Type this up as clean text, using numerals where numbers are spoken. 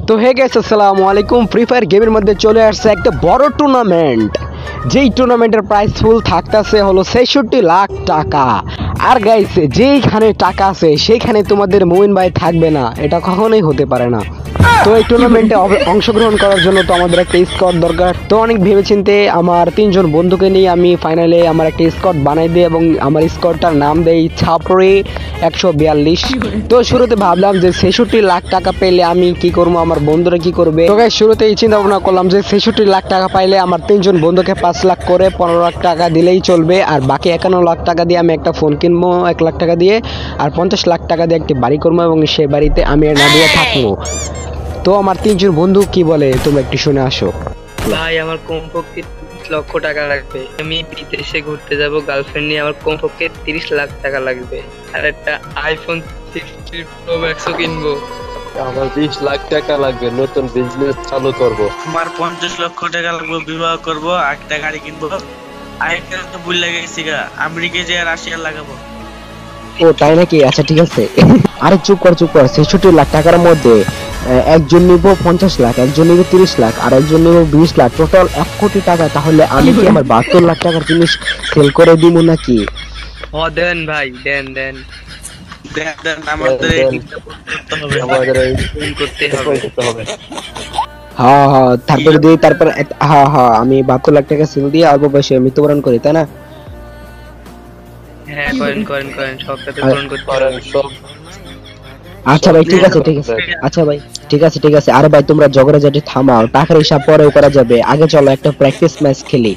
তো hey guys, আসসালামু আলাইকুম। ফ্রি ফায়ার গেমের মধ্যে চলে আসছে একটা বড় টুর্নামেন্ট, যেই টুর্নামেন্টের প্রাইস ফুল থাকতেছে হলো 66 লাখ টাকা। আর গাইস, যেইখানে টাকা আছে সেইখানে তোমাদের মুমিন ভাই থাকবে না, এটা কখনোই হতে পারে না। তো এই টুর্নামেন্টে অংশগ্রহণ করার জন্য তো আমাদের একটা স্কোয়াড দরকার। তো অনেক ভেবেচিন্তে আমার 3জন বন্ধুকে নিয়ে আমি ফাইনালে আমার একটা স্কোয়াড বানাই দিই এবং আমার স্কোয়াডটার নাম দেই ছাপড়ি 142। তো শুরুতে ভাবলাম যে 66 লাখ টাকা পেলে আমি কি করবো, আমার বন্ধুরা কি করবে। তো গাইস, শুরুতেই চিন্তা ভাবনা করলাম যে 66 লাখ টাকা পাইলে আমার 3জন বন্ধুকে 5 লাখ করে 15 লাখ টাকা দিলেই চলবে, আর বাকি 51 লাখ টাকা দিয়ে আমি একটা ফোন কিনবো 1 লাখ টাকা দিয়ে, আর 50 লাখ টাকা দিয়ে একটি বাড়ি করবো এবং সেই বাড়িতে আমি আর নাদিয়া থাকবো। তো আমার 3জন বন্ধু কি বলে তোমরা একটু শুনে আসো। ভাই, আমার কমপক্ষে 30 লক্ষ টাকা লাগবে। আমি বিদেশে ঘুরতে যাব গার্লফ্রেন্ড নিয়ে, আমার কমপক্ষে 30 লাখ টাকা লাগবে। আর একটা আইফোন 60 প্রো ম্যাক্সও কিনবো। আমার 20 লাখ টাকা লাগবে, নতুন বিজনেস চালু করব। আমার 50 লক্ষ টাকা লাগবে, বিবাহ করব, একটা গাড়ি কিনবো। আরেকটা তো ভুল লেগে গেছি গা, আমেরিকা যে রাশিয়া লাগাবো। ও তাই নাকি? আচ্ছা ঠিক আছে। আরে চুপ কর 66 লাখ টাকার মধ্যে একজন নিব 50 লাখ, একজন নিব 30 লাখ, আর একজন নিব 20 লাখ, টোটাল 1 কোটি টাকা। তাহলে আমি কি আমার 72 লাখ টাকার জিনিস সেল করে দিব নাকি? ও দেন ভাই, দেন দেন দেন আমাদের এই দিকটা করতে হবে, আমাদের এই করতে হবে। করতে হবে। হ্যাঁ হ্যাঁ, তারপরে দিই, তারপর হ্যাঁ হ্যাঁ, আমি 72 লাখ টাকা সেল দিয়ে অল্প বয়সে মৃত্যুবরণ করি, তাই না? হ্যাঁ, করেন করেন করেন, সবটাতে পূরণ করতে করেন হবে। সব। আচ্ছা ভাই, ঠিক আছে ঠিক আছে। আচ্ছা ভাই, ঠিক আছে ঠিক আছে। আরে ভাই, তোমরা ঝগড়াঝাটি থামাও, টাকার হিসাব পরেও করা যাবে। আগে চলো একটা প্র্যাকটিস ম্যাচ খেলি।